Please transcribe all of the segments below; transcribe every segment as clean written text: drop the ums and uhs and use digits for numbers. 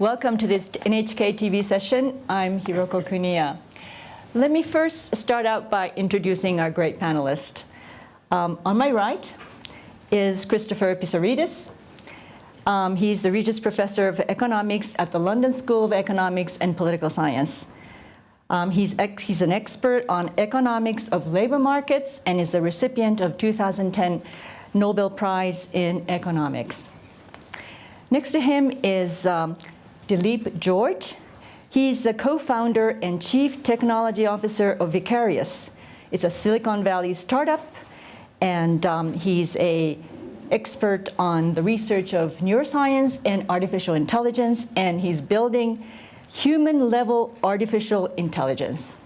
Welcome to this NHK TV session. I'm Hiroko Kuniya. Let me first start out by introducing our great panelists. On my right is Christopher Pissarides. He's the Regius Professor of Economics at the London School of Economics and Political Science. He's an expert on economics of labor markets and is the recipient of 2010 Nobel Prize in Economics. Next to him is Dileep George. He's the co-founder and chief technology officer of Vicarious. It's a Silicon Valley startup, and he's an expert on the research of neuroscience and artificial intelligence, and he's building human-level artificial intelligence.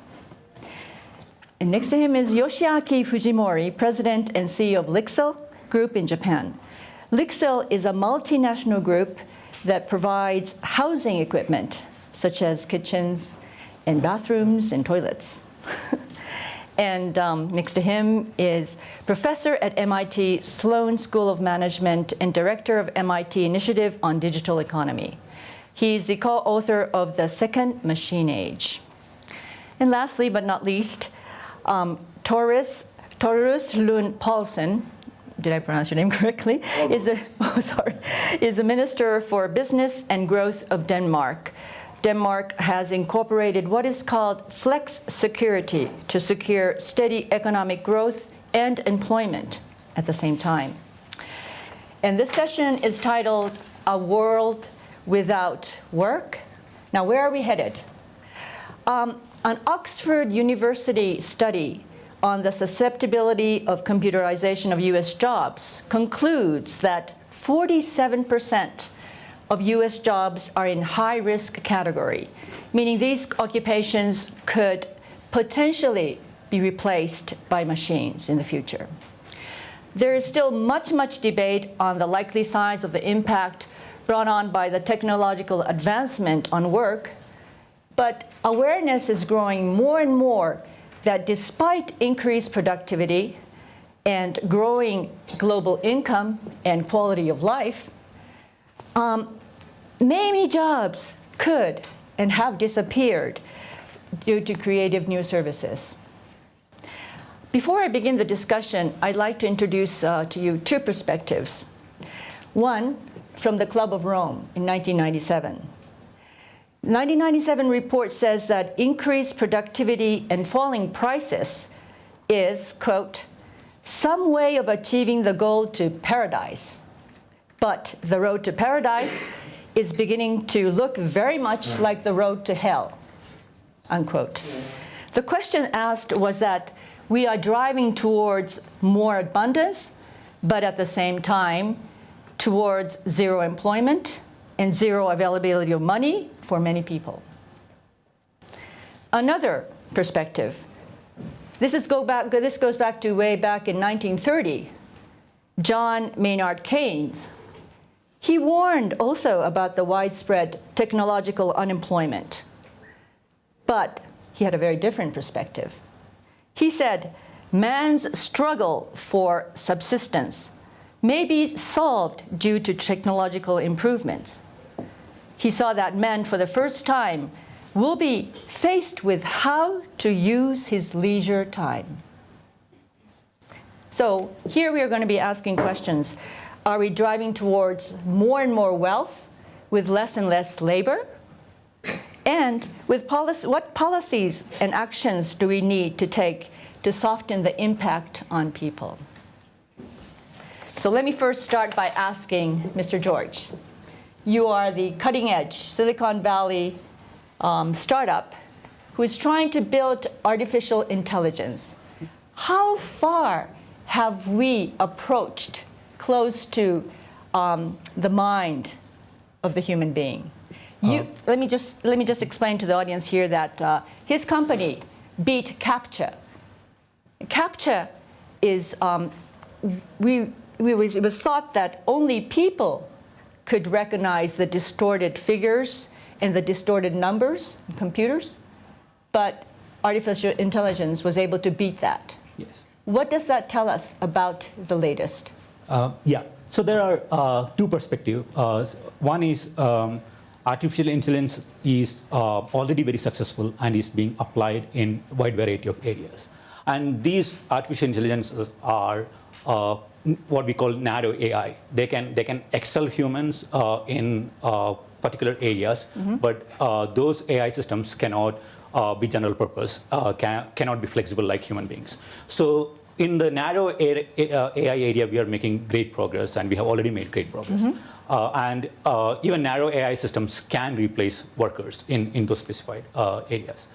And next to him is Yoshiaki Fujimori, president and CEO of Lixil Group in Japan. Lixil is a multinational group that provides housing equipment, such as kitchens and bathrooms and toilets. And next to him is professor at MIT Sloan School of Management and director of MIT Initiative on Digital Economy. He's the co-author of The Second Machine Age. And lastly, but not least, Torus Lund Poulsen, did I pronounce your name correctly? Is the Minister for Business and Growth of Denmark. Denmark has incorporated what is called flex security to secure steady economic growth and employment at the same time. And this session is titled A World Without Work. Now, where are we headed? An Oxford University study on the susceptibility of computerization of US jobs concludes that 47% of US jobs are in high-risk category, meaning these occupations could potentially be replaced by machines in the future. There is still much debate on the likely size of the impact brought on by the technological advancement on work, but awareness is growing more and more that despite increased productivity and growing global income and quality of life, many jobs could and have disappeared due to creative new services. Before I begin the discussion, I'd like to introduce to you two perspectives. One, from the Club of Rome in 1997. The 1997 report says that increased productivity and falling prices is, quote, some way of achieving the goal to paradise. But the road to paradise is beginning to look very much like the road to hell, unquote. The question asked was that we are driving towards more abundance, but at the same time, towards zero employment and zero availability of money for many people. Another perspective, this goes back to way back in 1930, John Maynard Keynes. He warned also about the widespread technological unemployment, but he had a very different perspective. He said, man's struggle for subsistence may be solved due to technological improvements. He saw that man, for the first time, will be faced with how to use his leisure time. So here we are going to be asking questions. Are we driving towards more and more wealth with less and less labor? And with what policies and actions do we need to take to soften the impact on people? So let me first start by asking Mr. George. You are the cutting-edge Silicon Valley startup who is trying to build artificial intelligence. How far have we approached close to the mind of the human being? Let me just explain to the audience here that his company beat CAPTCHA. CAPTCHA is it was thought that only people could recognize the distorted figures and the distorted numbers in computers, but artificial intelligence was able to beat that. Yes. What does that tell us about the latest? So there are two perspectives. One is artificial intelligence is already very successful and is being applied in a wide variety of areas. And these artificial intelligences are what we call narrow AI. They can excel humans in particular areas, but those AI systems cannot be general purpose, cannot be flexible like human beings. So in the narrow AI area, we are making great progress, and we have already made great progress. And even narrow AI systems can replace workers in those specified areas.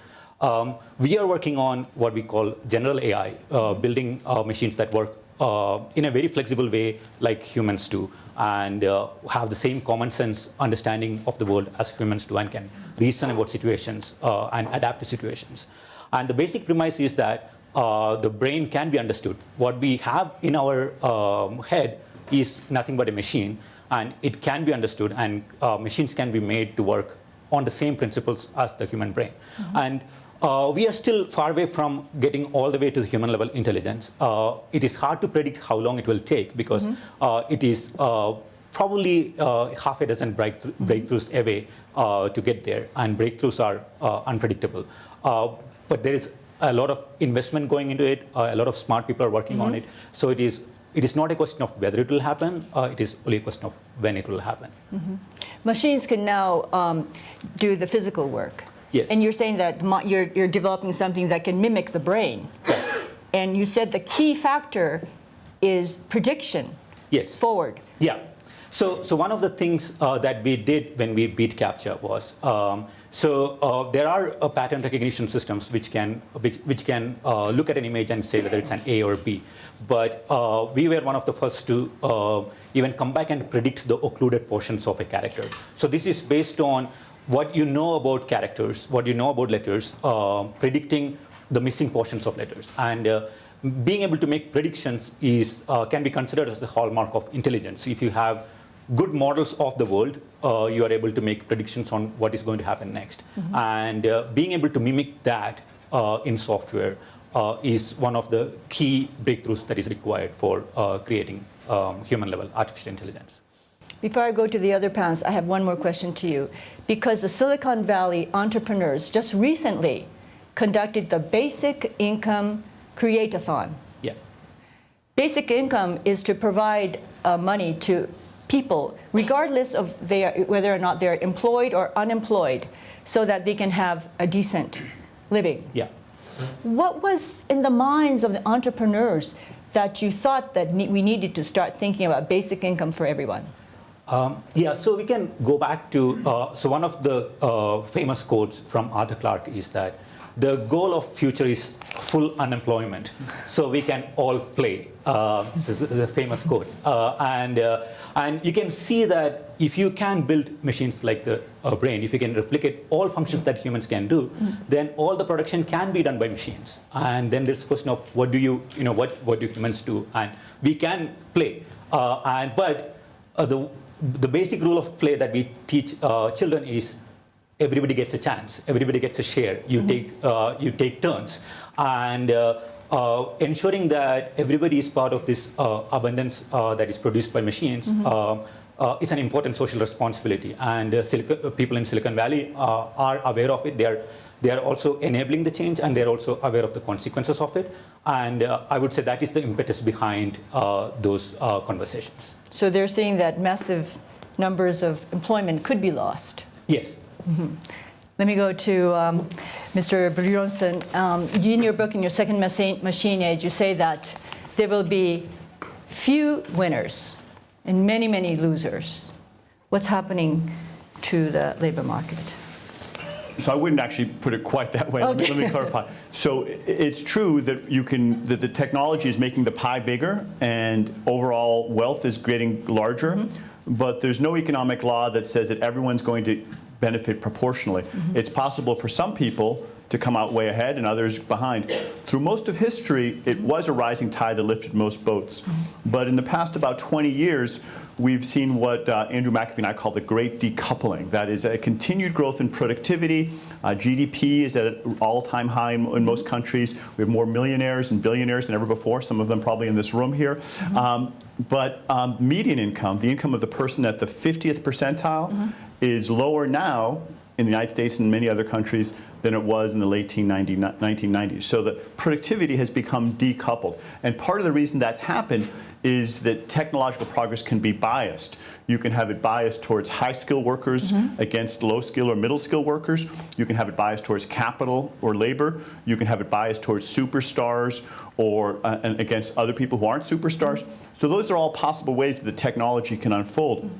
We are working on what we call general AI, building machines that work in a very flexible way like humans do, and have the same common sense understanding of the world as humans do, and can reason about situations and adapt to situations. And the basic premise is that the brain can be understood. What we have in our head is nothing but a machine, and it can be understood, and machines can be made to work on the same principles as the human brain. And we are still far away from getting all the way to the human level intelligence. It is hard to predict how long it will take, because it is probably half a dozen breakthroughs away to get there, and breakthroughs are unpredictable. But there is a lot of investment going into it. A lot of smart people are working on it. So it is not a question of whether it will happen. It is only a question of when it will happen. Machines can now do the physical work. Yes. And you're saying that you're developing something that can mimic the brain. And you said the key factor is prediction. Yes. Forward. Yeah. So one of the things that we did when we beat CAPTCHA was, there are pattern recognition systems which can look at an image and say whether it's an A or B. But we were one of the first to even come back and predict the occluded portions of a character. So this is based on what you know about characters, what you know about letters, predicting the missing portions of letters. And being able to make predictions can be considered as the hallmark of intelligence. If you have good models of the world, you are able to make predictions on what is going to happen next. And being able to mimic that in software is one of the key breakthroughs that is required for creating human-level artificial intelligence. Before I go to the other panels, I have one more question to you. Because the Silicon Valley entrepreneurs just recently conducted the Basic Income Create-a-thon. Yeah. Basic income is to provide money to people, regardless of whether or not they're employed or unemployed, so that they can have a decent living. Yeah. What was in the minds of the entrepreneurs that you thought that we needed to start thinking about basic income for everyone? So we can go back to, one of the famous quotes from Arthur Clarke is that the goal of future is full unemployment, so we can all play. This is a famous quote. And you can see that if you can build machines like the brain, if you can replicate all functions that humans can do, then all the production can be done by machines. And then there's a question of what do humans do? And we can play. But the basic rule of play that we teach children is everybody gets a chance, everybody gets a share. You take turns, and ensuring that everybody is part of this abundance that is produced by machines is an important social responsibility. And people in Silicon Valley are aware of it. They are also enabling the change, and they're also aware of the consequences of it. And I would say that is the impetus behind those conversations. So they're seeing that massive numbers of employment could be lost. Yes. Let me go to Mr. Brynjolfsson. In your book, in your second machine age, you say that there will be few winners and many, many losers. What's happening to the labor market? So I wouldn't actually put it quite that way. Okay. Let me clarify. So it's true that that the technology is making the pie bigger and overall wealth is getting larger, but there's no economic law that says that everyone's going to benefit proportionally. It's possible for some people to come out way ahead and others behind. Through most of history, it was a rising tide that lifted most boats. But in the past about 20 years, we've seen what Andrew McAfee and I call the great decoupling. That is a continued growth in productivity. GDP is at an all-time high in most countries. We have more millionaires and billionaires than ever before, some of them probably in this room here. But median income, the income of the person at the 50th percentile, is lower now in the United States and many other countries than it was in the late 1990s. So the productivity has become decoupled. And part of the reason that's happened is that technological progress can be biased. You can have it biased towards high-skill workers against low-skill or middle-skill workers. You can have it biased towards capital or labor. You can have it biased towards superstars or and against other people who aren't superstars. So those are all possible ways that the technology can unfold.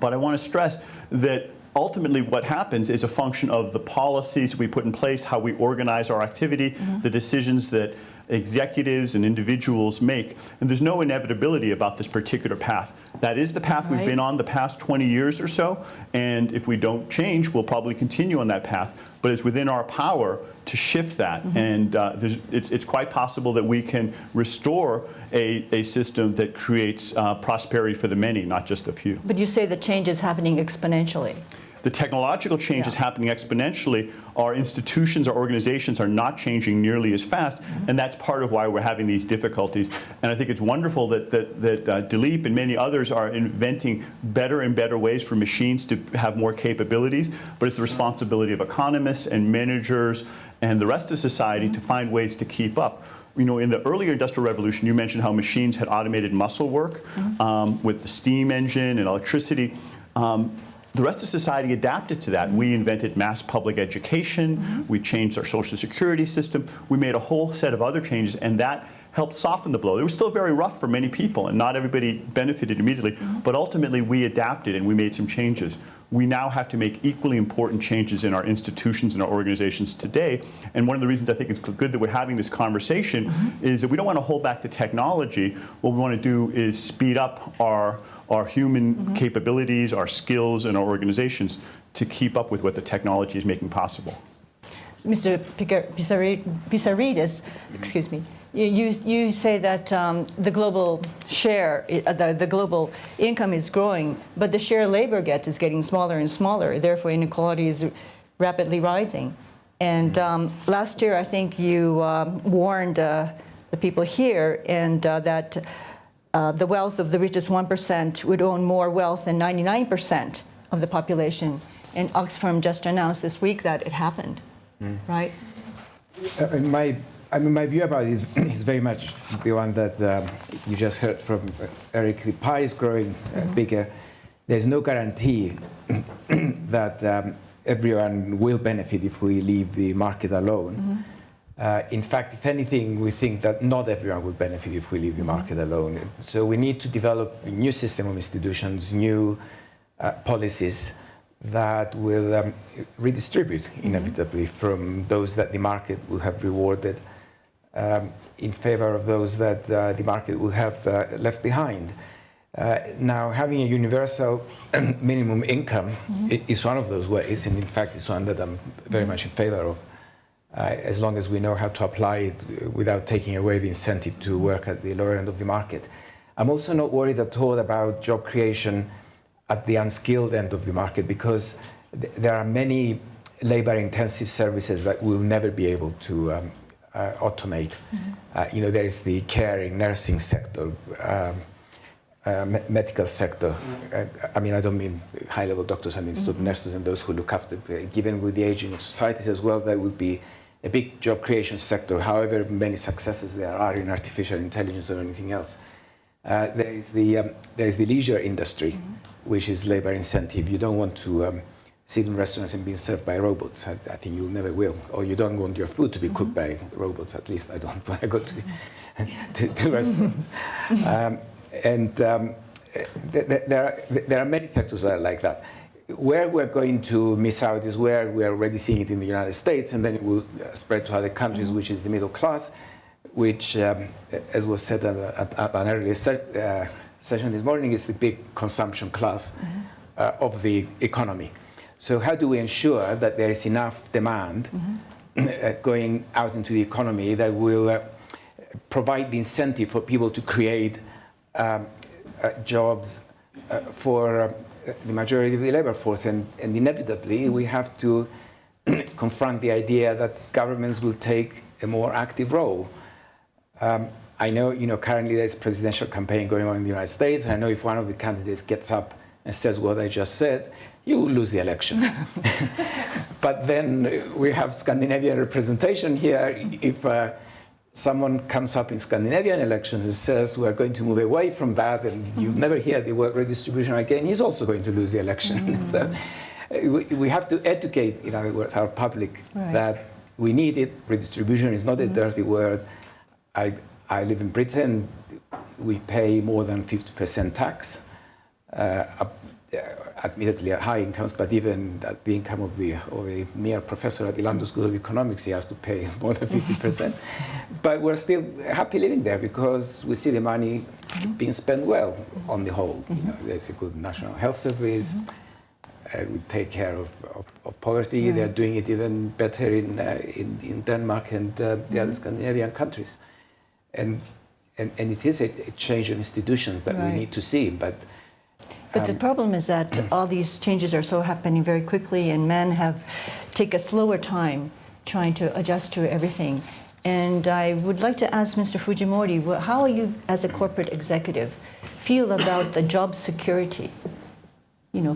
But I want to stress that ultimately what happens is a function of the policies we put in place, how we organize our activity, the decisions that executives and individuals make. And there's no inevitability about this particular path. That is the path we've been on the past 20 years or so. And if we don't change, we'll probably continue on that path. But it's within our power to shift that. And it's quite possible that we can restore a system that creates prosperity for the many, not just the few. But you say the change is happening exponentially. The technological change is happening exponentially. Our institutions, our organizations are not changing nearly as fast, and that's part of why we're having these difficulties. And I think it's wonderful that Dileep and many others are inventing better and better ways for machines to have more capabilities, but it's the responsibility of economists and managers and the rest of society to find ways to keep up. You know, in the earlier industrial revolution, you mentioned how machines had automated muscle work with the steam engine and electricity. The rest of society adapted to that. We invented mass public education. We changed our social security system. We made a whole set of other changes, and that helped soften the blow. It was still very rough for many people, and not everybody benefited immediately. But ultimately, we adapted and we made some changes. We now have to make equally important changes in our institutions and our organizations today. And one of the reasons I think it's good that we're having this conversation is that we don't want to hold back the technology. What we want to do is speed up our human capabilities, our skills, and our organizations to keep up with what the technology is making possible. Mr. Pissarides, excuse me, you say that the global share, the global income is growing, but the share labor gets is getting smaller and smaller. Therefore, inequality is rapidly rising. And last year, I think you warned the people here and that the wealth of the richest 1% would own more wealth than 99% of the population. And Oxfam just announced this week that it happened, right? My view about it is very much the one that you just heard from Eric. The pie is growing bigger. There's no guarantee that everyone will benefit if we leave the market alone. In fact, if anything, we think that not everyone will benefit if we leave the market alone. So we need to develop a new system of institutions, new policies that will redistribute inevitably from those that the market will have rewarded in favor of those that the market will have left behind. Now, having a universal minimum income is one of those ways, and in fact, it's one that I'm very much in favor of, as long as we know how to apply it without taking away the incentive to work at the lower end of the market. I'm also not worried at all about job creation at the unskilled end of the market, because there are many labor-intensive services that we'll never be able to automate. You know, there is the caring, nursing sector, medical sector. I mean, I don't mean high-level doctors, I mean sort of nurses and those who look after. Given with the aging of societies as well, that would be a big job creation sector, however many successes there are in artificial intelligence or anything else. There is the leisure industry, which is labor incentive. You don't want to sit in restaurants and being served by robots. I think you never will. Or you don't want your food to be cooked by robots. At least I don't when I go to restaurants. There are many sectors that are like that. Where we're going to miss out is where we're already seeing it in the United States, and then it will spread to other countries, which is the middle class, which, as was said at an earlier session this morning, is the big consumption class of the economy. So how do we ensure that there is enough demand going out into the economy that will provide the incentive for people to create jobs for the majority of the labor force? And inevitably, we have to confront the idea that governments will take a more active role. I know, currently there's a presidential campaign going on in the United States. I know if one of the candidates gets up and says what I just said, you will lose the election. But then we have Scandinavian representation here. If someone comes up in Scandinavian elections and says we're going to move away from that, and you never hear the word redistribution again, he's also going to lose the election. So we have to educate, in other words, our public that we need it. Redistribution is not a dirty word. I live in Britain. We pay more than 50% tax. Admittedly at high incomes, but even at the income of a mere professor at the London School of Economics, he has to pay more than 50%. But we're still happy living there because we see the money being spent well on the whole. You know, there's a good national health service. We take care of poverty. They're doing it even better in Denmark and the other Scandinavian countries. And it is a change of institutions that we need to see. But the problem is that all these changes are so happening very quickly, and men take a slower time trying to adjust to everything. And I would like to ask Mr. Fujimori, how you, as a corporate executive, feel about the job security,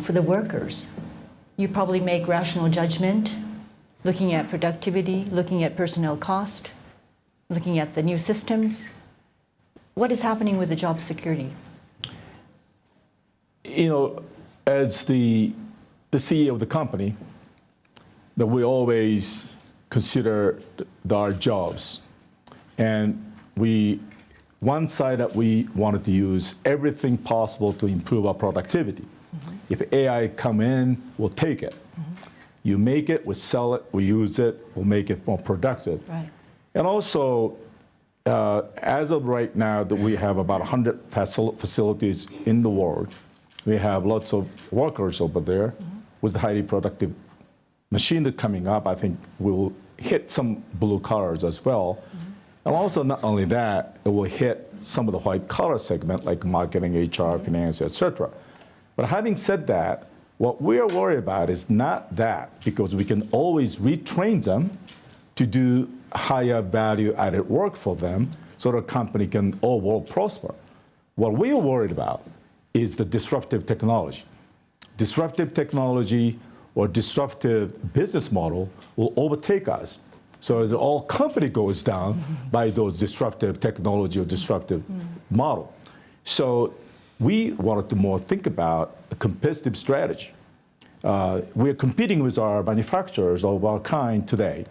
for the workers? You probably make rational judgment, looking at productivity, looking at personnel cost, looking at the new systems. What is happening with the job security? As the CEO of the company, that we always consider our jobs. And one side that we wanted to use everything possible to improve our productivity. If AI come in, we'll take it. You make it, we sell it, we use it, we'll make it more productive. Right. And also, as of right now, that we have about 100 facilities in the world. We have lots of workers over there with the highly productive machine that's coming up. I think we'll hit some blue collars as well. And also, not only that, it will hit some of the white collar segment like marketing, HR, finance, etc. But having said that, what we're worried about is not that, because we can always retrain them to do higher value added work for them so the company can all prosper. What we are worried about is the disruptive technology. Disruptive technology or disruptive business model will overtake us. So the all company goes down by those disruptive technology or disruptive model. So we wanted to more think about a competitive strategy. We're competing with our manufacturers of our kind today.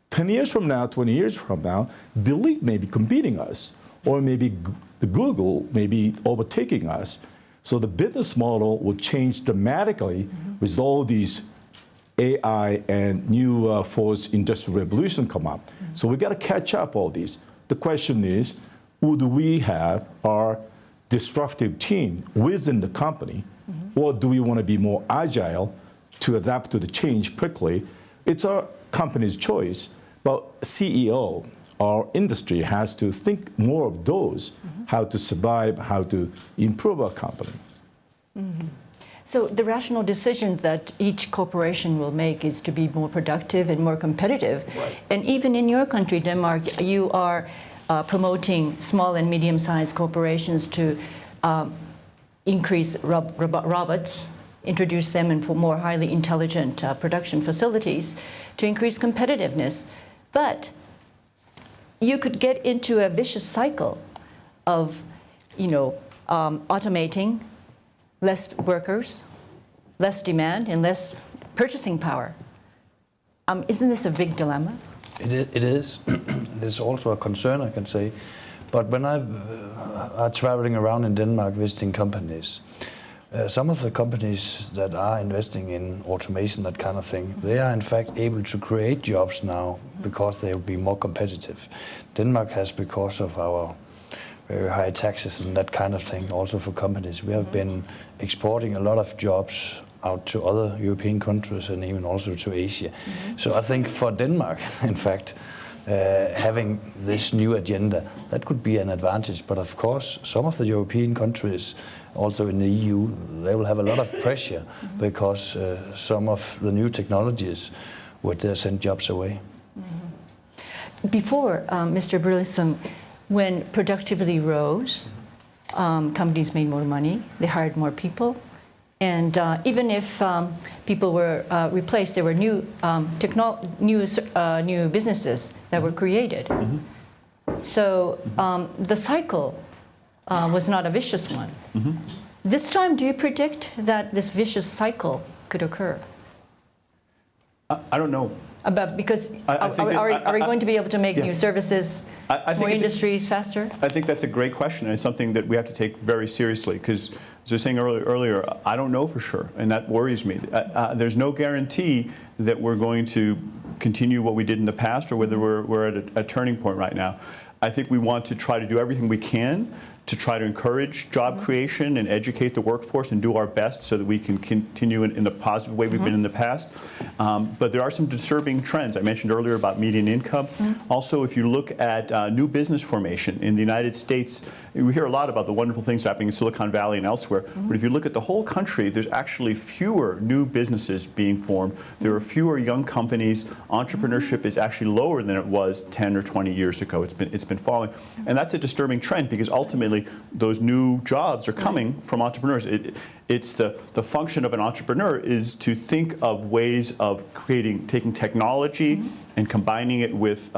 10 years from now, 20 years from now, the elite may be competing us, or maybe the Google may be overtaking us. So the business model will change dramatically with all these AI and new fourth industrial revolution come up. So we got to catch up all these. The question is, who do we have our disruptive team within the company, or do we want to be more agile to adapt to the change quickly? It's our company's choice, but CEO, our industry has to think more of those, how to survive, how to improve our company. So the rational decision that each corporation will make is to be more productive and more competitive. Right. And even in your country, Denmark, you are promoting small and medium-sized corporations to increase robots, introduce them in more highly intelligent production facilities to increase competitiveness. But you could get into a vicious cycle of, automating, less workers, less demand, and less purchasing power. Isn't this a big dilemma? It is. It is also a concern, I can say. But when I'm traveling around in Denmark visiting companies, some of the companies that are investing in automation, that kind of thing, they are in fact able to create jobs now because they will be more competitive. Denmark has, because of our very high taxes and that kind of thing, also for companies, we have been exporting a lot of jobs out to other European countries and even also to Asia. So I think for Denmark, in fact, having this new agenda, that could be an advantage. But of course, some of the European countries, also in the EU, they will have a lot of pressure because some of the new technologies would send jobs away. Before, Mr. Burleson, when productivity rose, companies made more money, they hired more people, And even if people were replaced, there were new new businesses that were created. So the cycle was not a vicious one. This time, do you predict that this vicious cycle could occur? I don't know. Because I think that- are we going to be able to make yeah. new services, I think more it's a- industries faster? I think that's a great question, and it's something that we have to take very seriously, because as I was saying earlier, I don't know for sure, and that worries me. There's no guarantee that we're going to continue what we did in the past, or whether we're at a turning point right now. I think we want to try to do everything we can to try to encourage job creation and educate the workforce and do our best so that we can continue in the positive way we've been in the past. But there are some disturbing trends. I mentioned earlier about median income. Also, if you look at new business formation in the United States, we hear a lot about the wonderful things happening in Silicon Valley and elsewhere. But if you look at the whole country, there's actually fewer new businesses being formed. There are fewer young companies. Entrepreneurship is actually lower than it was 10 or 20 years ago. It's been falling. And that's a disturbing trend, because ultimately those new jobs are coming from entrepreneurs. It's the function of an entrepreneur is to think of ways of taking technology and combining it with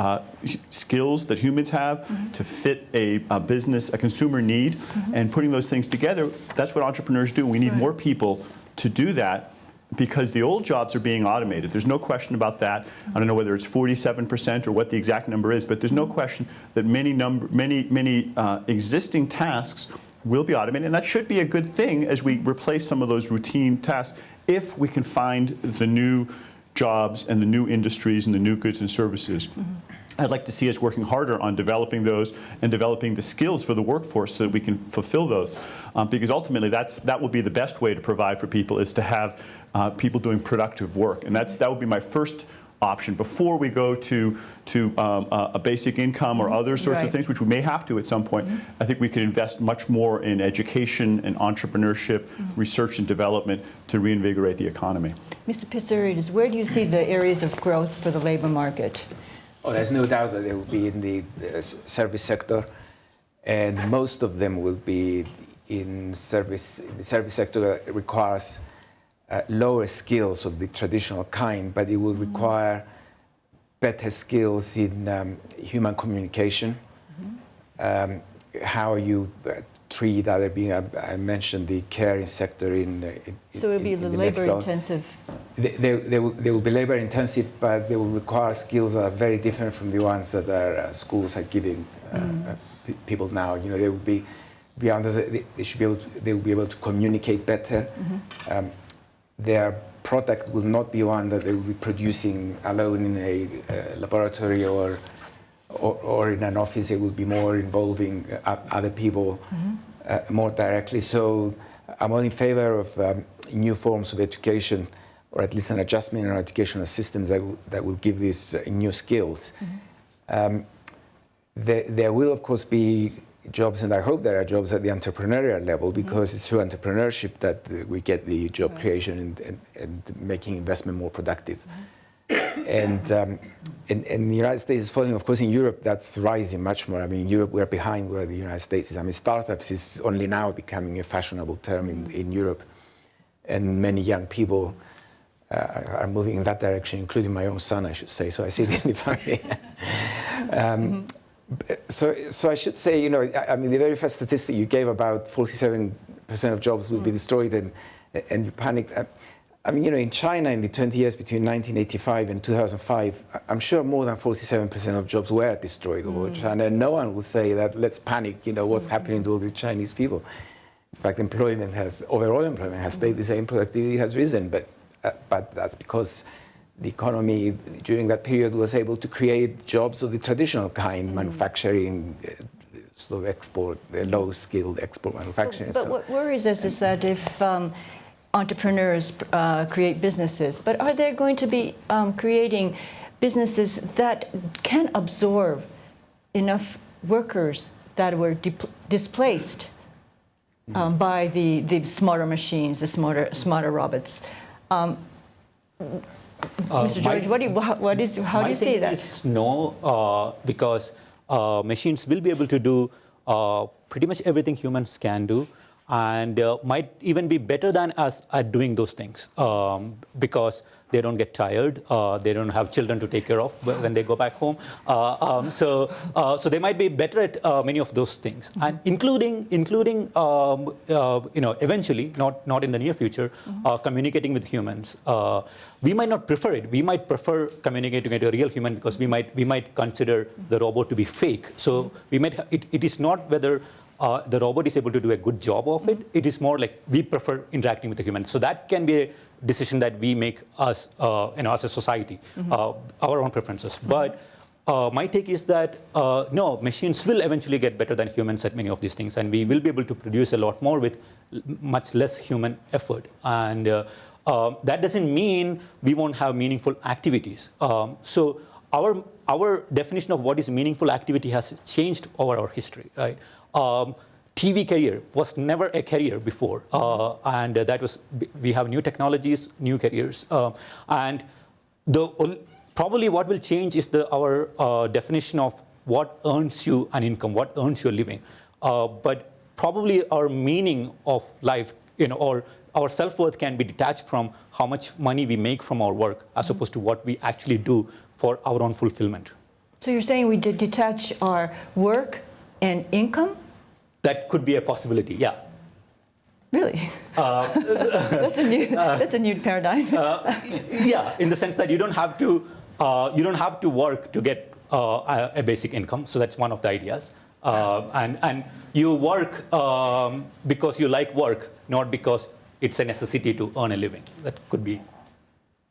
skills that humans have to fit a business, a consumer need, and putting those things together. That's what entrepreneurs do. We need more people to do that, because the old jobs are being automated. There's no question about that. I don't know whether it's 47% or what the exact number is, but there's no question that many existing tasks will be automated, and that should be a good thing as we replace some of those routine tasks, if we can find the new jobs and the new industries and the new goods and services. I'd like to see us working harder on developing those and developing the skills for the workforce so that we can fulfill those. Because ultimately, that would be the best way to provide for people, is to have people doing productive work. And that would be my first option before we go to a basic income or other sorts of things, which we may have to at some point. I think we could invest much more in education and entrepreneurship, research and development to reinvigorate the economy. Mr. Pissarides, where do you see the areas of growth for the labor market? Oh, there's no doubt that they will be in the service sector, and most of them will be in service. The service sector requires lower skills of the traditional kind, but it will require better skills in human communication, how you treat other beings. I mentioned the caring sector So it will be the labor-intensive. They will be labor-intensive, but they will require skills that are very different from the ones that our schools are giving people now. You know, they will be beyond. They should be able. They will be able to communicate better. Their product will not be one that they will be producing alone in a laboratory or in an office. It will be more involving other people more directly. So I'm all in favor of new forms of education, or at least an adjustment in our educational systems that will give these new skills. There will, of course, be jobs, and I hope there are jobs at the entrepreneurial level, because it's through entrepreneurship that we get the job creation and making investment more productive. And the United States is following. Of course, in Europe, that's rising much more. I mean, in Europe, we're behind where the United States is. I mean, startups is only now becoming a fashionable term in Europe. And many young people are moving in that direction, including my own son, I should say. So I see it in the family. So I should say, you know, I mean, the very first statistic you gave about 47% of jobs will be destroyed, and you panicked. I mean, you know, in China, in the 20 years between 1985 and 2005, I'm sure more than 47% of jobs were destroyed over China. And no one will say that, let's panic, you know, what's happening to all the Chinese people. In fact, overall employment has stayed the same, productivity has risen, but that's because the economy during that period was able to create jobs of the traditional kind, manufacturing, sort of export, low-skilled export manufacturing. But what worries us is that if entrepreneurs create businesses, but are they going to be creating businesses that can absorb enough workers that were displaced by the smarter machines, the smarter robots? Mr. George, how do you see that? No, because machines will be able to do pretty much everything humans can do. and might even be better than us at doing those things because they don't get tired, they don't have children to take care of when they go back home. So they might be better at many of those things, and including eventually, not in the near future, communicating with humans. We might not prefer it. We might prefer communicating with a real human because we might consider the robot to be fake. So we might. It is not whether the robot is able to do a good job of it. It is more like we prefer interacting with the human. So that can be a decision that we make as as a society, our own preferences. But my take is that no, machines will eventually get better than humans at many of these things, and we will be able to produce a lot more with much less human effort. And that doesn't mean we won't have meaningful activities. So our definition of what is meaningful activity has changed over our history, right? TV career was never a career before, and that was, we have new technologies, new careers, and probably what will change is our definition of what earns you an income, what earns you a living, but probably our meaning of life, or our self-worth can be detached from how much money we make from our work, as opposed to what we actually do for our own fulfillment. So you're saying we did detach our work and income? That could be a possibility, yeah. Really? That's a new paradigm. Yeah, in the sense that you don't have to work to get a basic income. So that's one of the ideas. And you work because you like work, not because it's a necessity to earn a living. That could be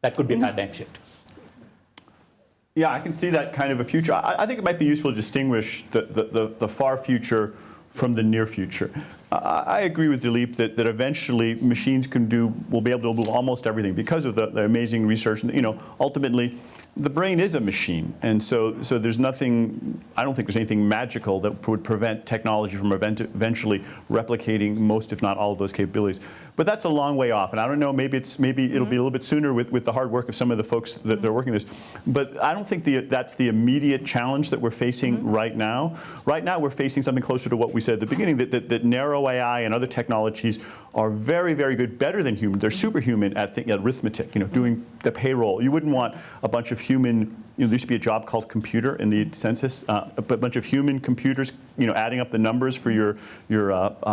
a paradigm shift. Yeah, I can see that kind of a future. I think it might be useful to distinguish the far future from the near future. I agree with Dilip that eventually machines will be able to do almost everything because of the amazing research. And, ultimately, the brain is a machine, and so there's nothing. I don't think there's anything magical that would prevent technology from eventually replicating most, if not all, of those capabilities. But that's a long way off, and I don't know. Maybe it'll be a little bit sooner with the hard work of some of the folks that are working this. But I don't think that's the immediate challenge that we're facing right now. Right now, we're facing something closer to what we said at the beginning: that narrow AI and other technologies are very, very good, better than human. They're superhuman at arithmetic, doing the payroll. You wouldn't want a bunch of human, there used to be a job called computer in the census, a bunch of human computers, adding up the numbers for your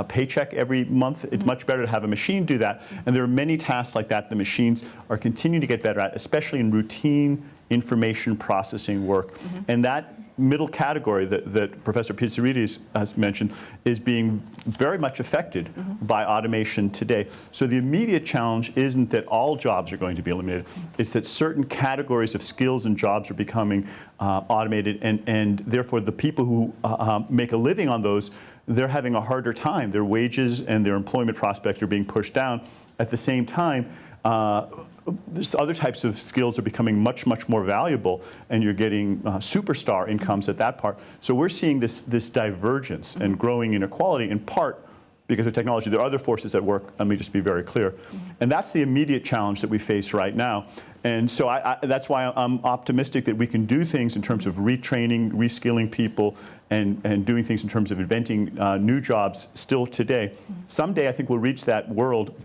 paycheck every month. It's much better to have a machine do that. And there are many tasks like that the machines are continuing to get better at, especially in routine information processing work. And that middle category that Professor Pitsiridis has mentioned is being very much affected by automation today. So the immediate challenge isn't that all jobs are going to be eliminated. It's that certain categories of skills and jobs are becoming automated, and therefore the people who make a living on those, they're having a harder time. Their wages and their employment prospects are being pushed down. At the same time, other types of skills are becoming much, much more valuable, and you're getting superstar incomes at that part. So we're seeing this divergence and growing inequality in part because of technology. There are other forces at work, let me just be very clear. And that's the immediate challenge that we face right now. And so that's why I'm optimistic that we can do things in terms of retraining, reskilling people, and doing things in terms of inventing new jobs still today. Someday I think we'll reach that world,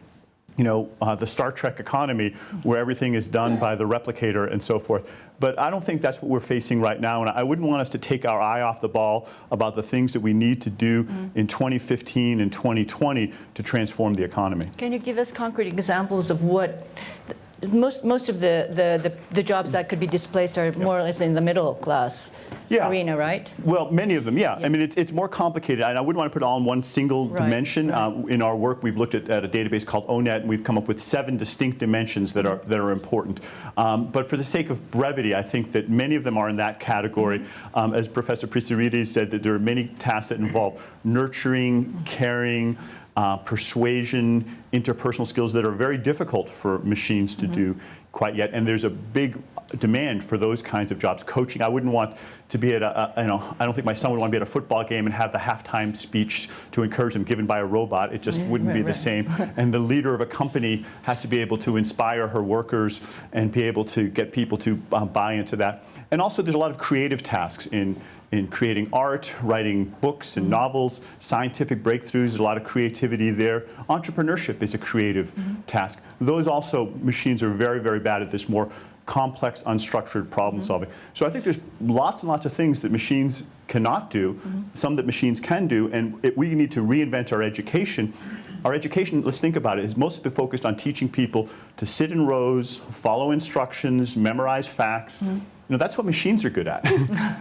the Star Trek economy, where everything is done by the replicator and so forth. But I don't think that's what we're facing right now, and I wouldn't want us to take our eye off the ball about the things that we need to do in 2015 and 2020 to transform the economy. Can you give us concrete examples of what most of the jobs that could be displaced are more or less in the middle class arena, right? Well, many of them, yeah. I mean, it's more complicated, and I wouldn't want to put it all in one single dimension. In our work, we've looked at a database called ONET, and we've come up with 7 distinct dimensions that are important. But for the sake of brevity, I think that many of them are in that category. As Professor Pitsiridis said, that there are many tasks that involve nurturing, caring, persuasion, interpersonal skills that are very difficult for machines to do. quite yet, and there's a big demand for those kinds of jobs. Coaching, I wouldn't want to be at I don't think my son would want to be at a football game and have the halftime speech to encourage them given by a robot. It just wouldn't be the same. And the leader of a company has to be able to inspire her workers and be able to get people to buy into that. And also there's a lot of creative tasks in creating art, writing books and novels, scientific breakthroughs, there's a lot of creativity there. Entrepreneurship is a creative task. Those also, machines are very, very bad at this more complex, unstructured problem solving. So I think there's lots and lots of things that machines cannot do, some that machines can do, and we need to reinvent our education. Our education, let's think about it, is mostly focused on teaching people to sit in rows, follow instructions, memorize facts. That's what machines are good at.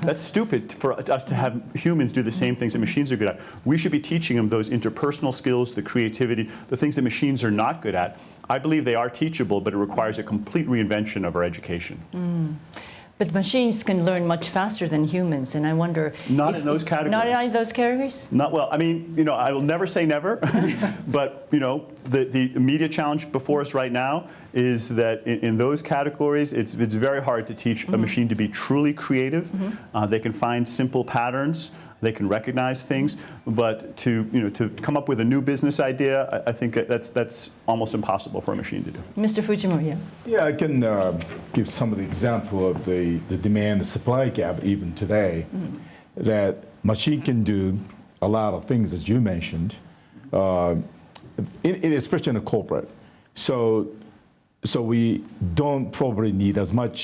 That's stupid for us to have humans do the same things that machines are good at. We should be teaching them those interpersonal skills, the creativity, the things that machines are not good at. I believe they are teachable, but it requires a complete reinvention of our education. But machines can learn much faster than humans, and I wonder... Not in those categories. Not in those categories? Not well. I mean, I will never say never, but the immediate challenge before us right now is that in those categories, it's very hard to teach a machine to be truly creative. They can find simple patterns. They can recognize things, but to come up with a new business idea, I think that's almost impossible for a machine to do. Mr. Fujimori, yeah. Yeah, I can give some of the example of the demand-supply gap even today, that machine can do a lot of things, as you mentioned, especially in a corporate. So we don't probably need as many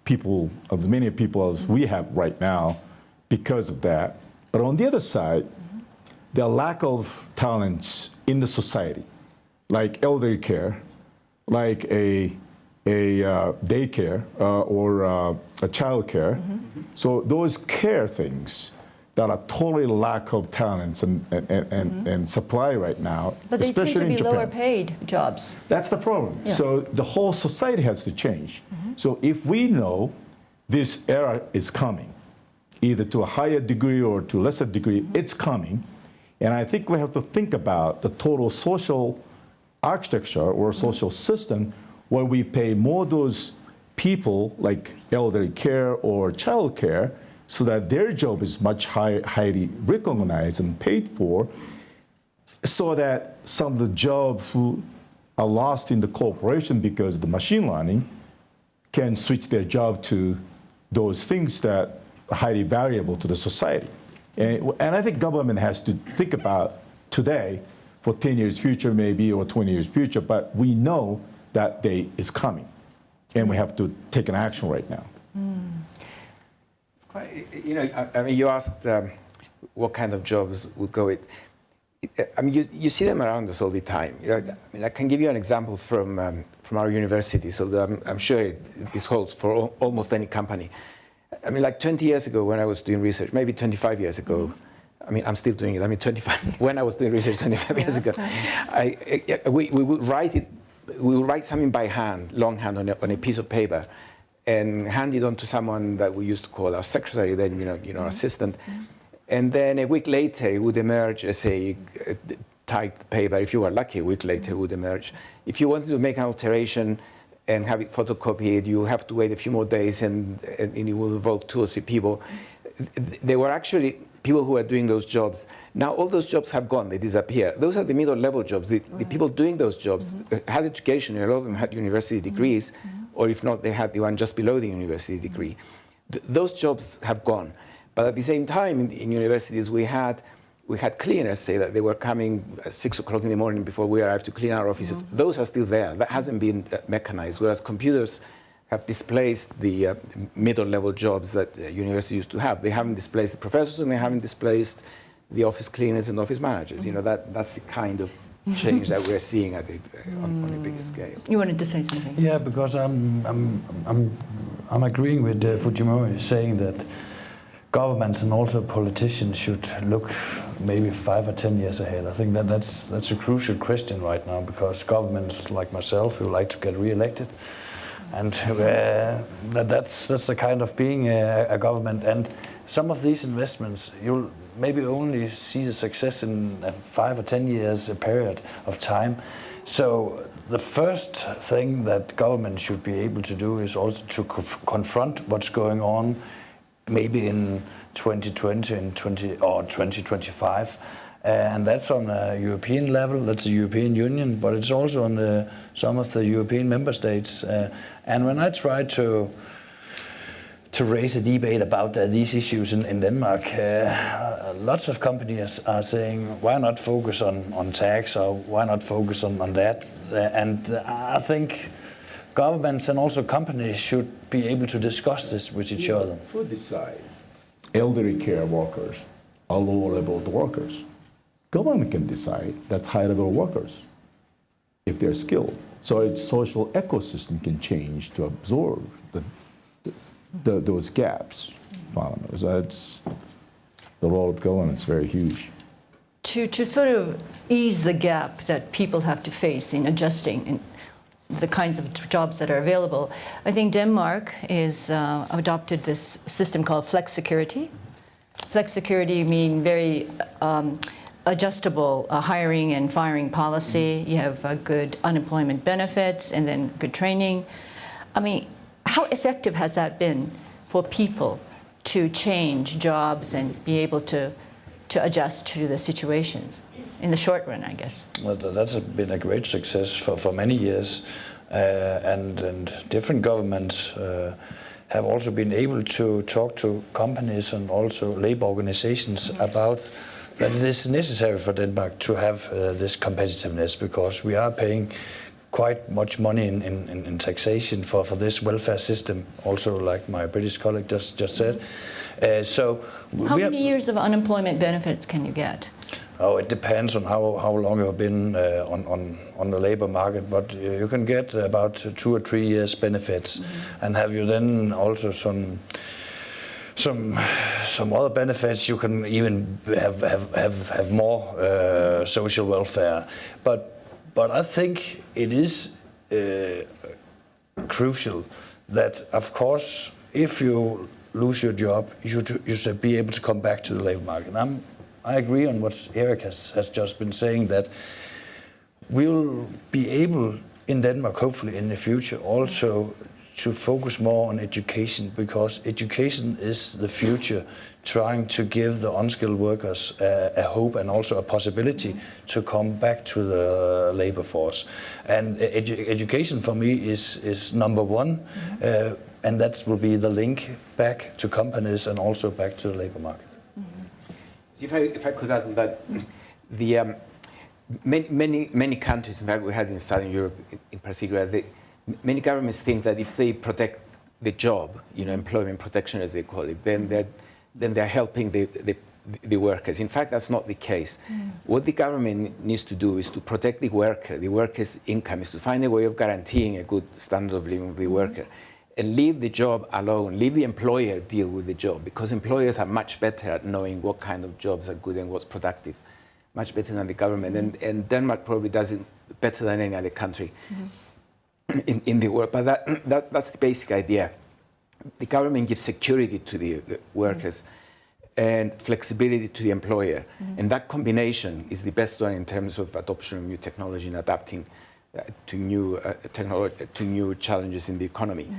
people as we have right now because of that. But on the other side, the lack of talents in the society, like elderly care, like a daycare or a child care. So those care things that are totally lack of talents and supply right now, But they especially tend in to be Japan. lower paid jobs. That's the problem. Yeah. So the whole society has to change. So if we know this era is coming, either to a higher degree or to a lesser degree, it's coming. And I think we have to think about the total social architecture or social system where we pay more those people like elderly care or child care so that their job is much highly recognized and paid for, so that some of the jobs who are lost in the corporation because of the machine learning can switch their job to those things that are highly valuable to the society. And I think government has to think about today for 10 years future maybe or 20 years future, but we know that day is coming and we have to take an action right now. I mean, you asked what kind of jobs would go with. I mean, you see them around us all the time. I mean, I can give you an example from our university, so I'm sure this holds for almost any company. I mean, like 20 years ago when I was doing research, maybe 25 years ago, I mean, I'm still doing it. I mean, 25, when I was doing research 25 years ago, we would write it, we would write something by hand, longhand on a piece of paper, and hand it on to someone that we used to call our secretary, then, our assistant. And then a week later, it would emerge as a typed paper. If you were lucky, a week later, it would emerge. If you wanted to make an alteration and have it photocopied, you have to wait a few more days, and it will involve 2 or 3 people. There were actually people who were doing those jobs. Now all those jobs have gone, they disappear. Those are the middle-level jobs. The people doing those jobs had education, a lot of them had university degrees, or if not, they had the one just below the university degree. Those jobs have gone. But at the same time, in universities, we had cleaners say that they were coming at 6 o'clock in the morning before we arrived to clean our offices. Those are still there. That hasn't been mechanized, whereas computers have displaced the middle-level jobs that universities used to have. They haven't displaced the professors, and they haven't displaced the office cleaners and office managers. That's the kind of change that we're seeing on a bigger scale. You wanted to say something? Yeah, because I'm agreeing with Fujimori saying that governments and also politicians should look maybe 5 or 10 years ahead. I think that's a crucial question right now, because governments like myself who like to get re-elected, and that's the kind of being a government. And some of these investments, you'll maybe only see the success in a 5 or 10 years period of time. So the first thing that government should be able to do is also to confront what's going on, maybe in 2020 and 2025. And that's on a European level, that's the European Union, but it's also on some of the European member states. And when I try to raise a debate about these issues in Denmark, lots of companies are saying, why not focus on tax, or why not focus on that? And I think governments and also companies should be able to discuss this with each other. For this side, elderly care workers are lower level workers. Government can decide that's high level workers if they're skilled. So its social ecosystem can change to absorb those gaps. So that's the role of government is very huge. To sort of ease the gap that people have to face in adjusting in the kinds of jobs that are available, I think Denmark is adopted this system called flexicurity. Flexicurity means very adjustable hiring and firing policy. You have good unemployment benefits and then good training. I mean, how effective has that been for people to change jobs and be able to adjust to the situations in the short run, I guess? Well, that's been a great success for many years, and different governments have also been able to talk to companies and also labor organizations about that it is necessary for Denmark to have this competitiveness, because we are paying quite much money in taxation for this welfare system, also like my British colleague just said. So how many years of unemployment benefits can you get? Oh, it depends on how long you've been on the labor market, but you can get about 2 or 3 years benefits, and have you then also some other benefits. You can even have more social welfare, but I think it is crucial that, of course, if you lose your job, you should be able to come back to the labor market. I agree on what Erik has just been saying, that we'll be able in Denmark, hopefully in the future, also to focus more on education, because education is the future, trying to give the unskilled workers a hope and also a possibility to come back to the labor force. And education for me is number one, and that will be the link back to companies and also back to the labor market. If I could add on that, the many countries, in fact, we had in Southern Europe in particular, many governments think that if they protect the job, employment protection as they call it, then they're helping the workers. In fact, that's not the case. What the government needs to do is to protect the worker's income, is to find a way of guaranteeing a good standard of living of the worker, and leave the job alone, leave the employer deal with the job, because employers are much better at knowing what kind of jobs are good and what's productive, much better than the government. And Denmark probably does it better than any other country in the world. But that's the basic idea. The government gives security to the workers and flexibility to the employer. And that combination is the best one in terms of adoption of new technology and adapting to new technology, to new challenges in the economy.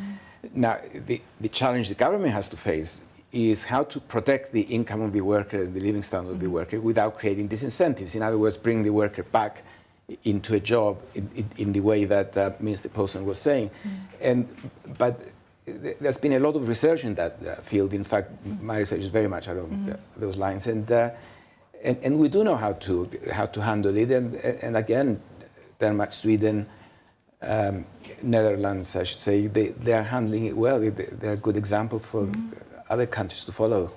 Now, the challenge the government has to face is how to protect the income of the worker and the living standard of the worker without creating disincentives. In other words, bring the worker back into a job in the way that Mr. Poulsen was saying. But there's been a lot of research in that field. In fact, my research is very much along those lines. And we do know how to handle it. And again, Denmark, Sweden, Netherlands, I should say, they are handling it well. They're a good example for other countries to follow.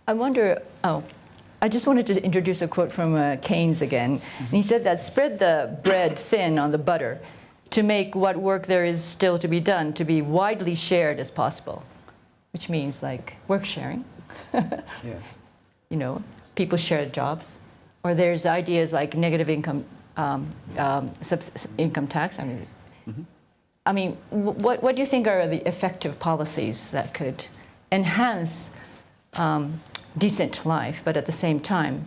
I wonder, I just wanted to introduce a quote from Keynes again. And he said that spread the bread thin on the butter to make what work there is still to be done to be widely shared as possible, which means like work sharing. Yes. People share jobs. Or there's ideas like negative income income tax. I mean, what do you think are the effective policies that could enhance decent life, but at the same time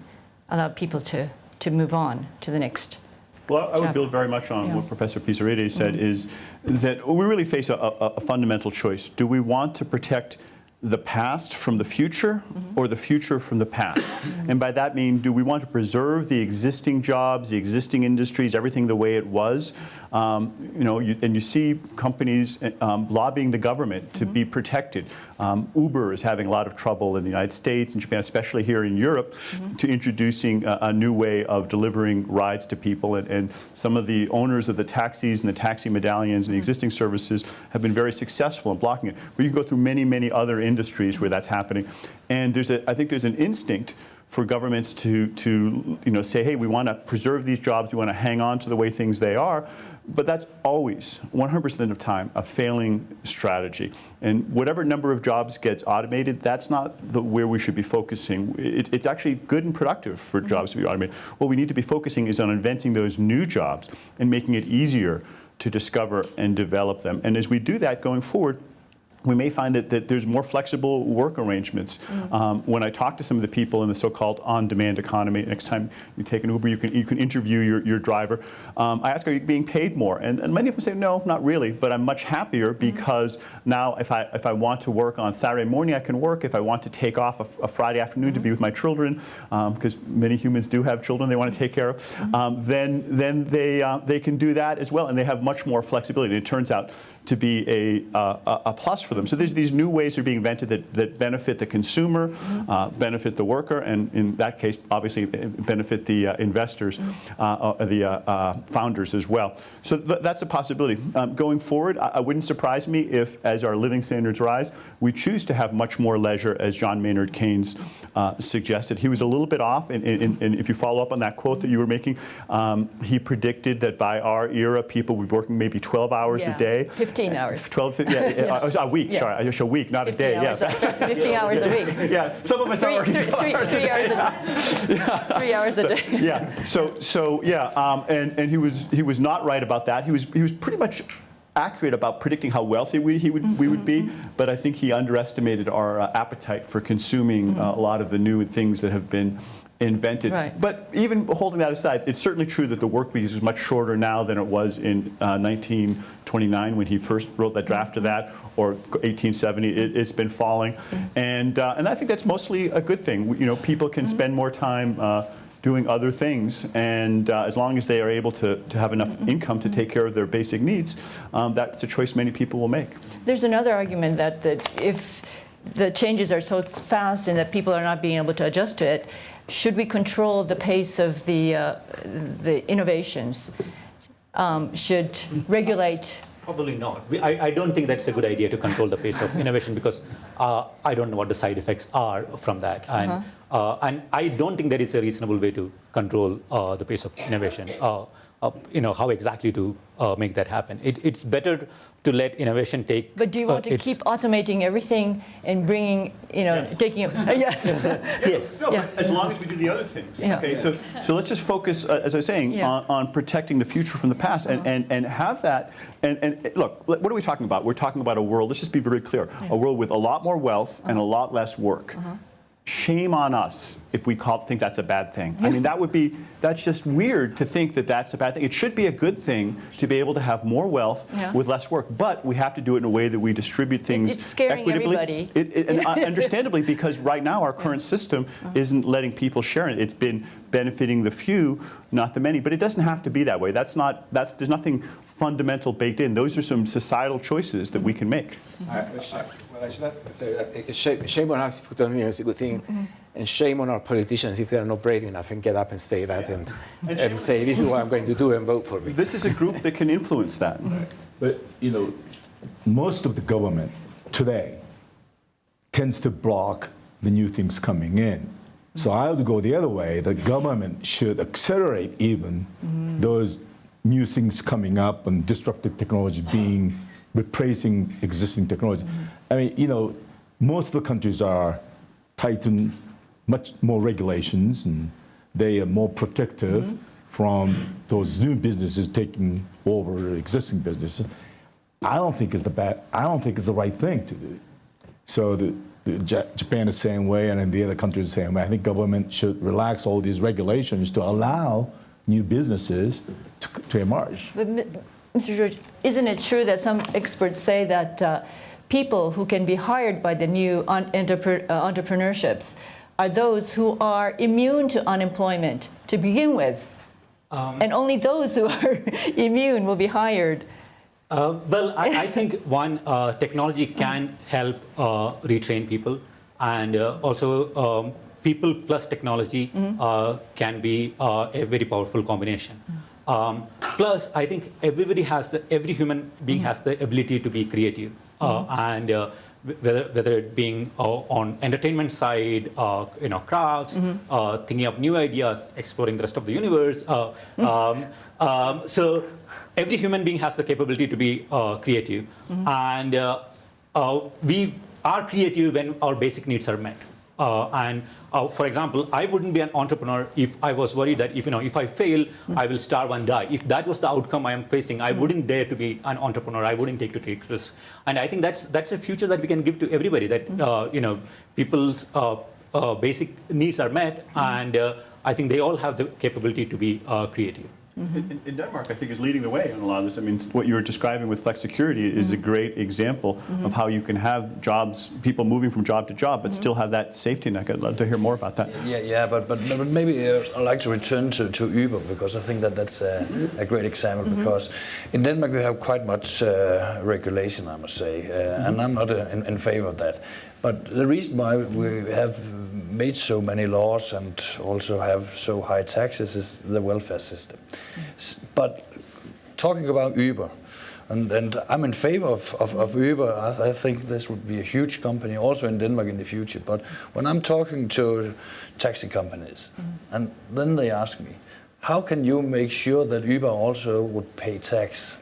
allow people to move on to the next Well, I would chapter. build very much on Yeah. what Professor Pizzarete said, is that we really face a fundamental choice. Do we want to protect the past from the future or the future from the past? And by that mean, do we want to preserve the existing jobs, the existing industries, everything the way it was? You see companies lobbying the government to be protected. Uber is having a lot of trouble in the United States and Japan, especially here in Europe, to introducing a new way of delivering rides to people. And some of the owners of the taxis and the taxi medallions and the existing services have been very successful in blocking it. But you can go through many, many other industries where that's happening. And I think there's an instinct for governments to say, hey, we want to preserve these jobs, we want to hang on to the way things they are. But that's always, 100% of the time, a failing strategy. And whatever number of jobs gets automated, that's not where we should be focusing. It's actually good and productive for jobs to be automated. What we need to be focusing is on inventing those new jobs and making it easier to discover and develop them. And as we do that going forward, we may find that there's more flexible work arrangements. When I talk to some of the people in the so-called on-demand economy, next time you take an Uber, you can interview your driver. I ask, are you being paid more? And many of them say, no, not really, but I'm much happier because now if I want to work on Saturday morning, I can work. If I want to take off a Friday afternoon to be with my children, because many humans do have children they want to take care of, then they can do that as well, and they have much more flexibility. And it turns out to be a plus for them. So there's these new ways that are being invented that benefit the consumer, benefit the worker, and in that case, obviously, benefit the investors, the founders as well. So that's a possibility. Going forward, it wouldn't surprise me if, as our living standards rise, we choose to have much more leisure, as John Maynard Keynes suggested. He was a little bit off, and if you follow up on that quote that you were making, he predicted that by our era, people would be working maybe 12 hours a day. 15 hours. 12, a week, sorry, a week, not a day. 15 hours a week. Yeah, some of us are already 3 hours a day. 3 hours a day. Yeah, so and he was not right about that. He was pretty much accurate about predicting how wealthy we would be, but I think he underestimated our appetite for consuming a lot of the new things that have been invented. Right. But even holding that aside, it's certainly true that the work week is much shorter now than it was in 1929 when he first wrote that draft of that, or 1870. It's been falling, and I think that's mostly a good thing. People can spend more time doing other things, and as long as they are able to have enough income to take care of their basic needs, that's a choice many people will make. There's another argument that if the changes are so fast and that people are not being able to adjust to it, should we control the pace of the innovations? Should regulate? Probably not. I don't think that's a good idea to control the pace of innovation, because I don't know what the side effects are from that. And I don't think there is a reasonable way to control the pace of innovation. How exactly to make that happen. It's better to let innovation take. But do you want to keep automating everything and bringing, taking it? Yes. Yes. No, Yeah. as long as we do the other things. Yeah. Okay, so let's just focus, as I was saying, on protecting the future from the past, and have that. And look, what are we talking about? We're talking about a world. Let's just be very clear: a world with a lot more wealth and a lot less work. Shame on us if we think that's a bad thing. I mean, that's just weird to think that that's a bad thing. It should be a good thing to be able to have more wealth with less work, but we have to do it in a way that we distribute things It's scaring equitably. everybody. And understandably, because right now our current system isn't letting people share it. It's been benefiting the few, not the many. But it doesn't have to be that way. There's nothing fundamental baked in. Those are some societal choices that we can make. Well, I should have to say that shame on us for doing it's a good thing, and shame on our politicians if they're not brave enough and get up and say that and say, this is what I'm going to do and vote for me. This is a group that can influence that. But, most of the government today tends to block the new things coming in. So I would go the other way. The government should accelerate even those new things coming up and disruptive technology replacing existing technology. I mean, most of the countries are tighten much more regulations, and they are more protective from those new businesses taking over existing businesses. I don't think it's the right thing to do. So Japan is the same way, and then the other countries the same way. I think government should relax all these regulations to allow new businesses to emerge. But, Mr. George, isn't it true that some experts say that people who can be hired by the new entrepreneurships are those who are immune to unemployment to begin with? And only those who are immune will be hired. Well, I think one, technology can help retrain people, and also people plus technology can be a very powerful combination. Plus, I think every human being has the ability to be creative, and whether it being on entertainment side, crafts, thinking of new ideas, exploring the rest of the universe. So every human being has the capability to be creative, and we are creative when our basic needs are met. For example, I wouldn't be an entrepreneur if I was worried that if I fail, I will starve and die. If that was the outcome I am facing, I wouldn't dare to be an entrepreneur. I wouldn't take risks. And I think that's a future that we can give to everybody. That people's basic needs are met, and I think they all have the capability to be creative. In Denmark, I think, is leading the way on a lot of this. I mean, what you were describing with flexicurity is a great example of how you can have jobs, people moving from job to job, but still have that safety net. I'd love to hear more about that. Yeah, but maybe I'd like to return to Uber, because I think that's a great example. Because in Denmark we have quite much regulation, I must say, and I'm not in favor of that. But the reason why we have made so many laws and also have so high taxes is the welfare system. But talking about Uber, and I'm in favor of Uber. I think this would be a huge company also in Denmark in the future. But when I'm talking to taxi companies, and then they ask me, how can you make sure that Uber also would pay tax?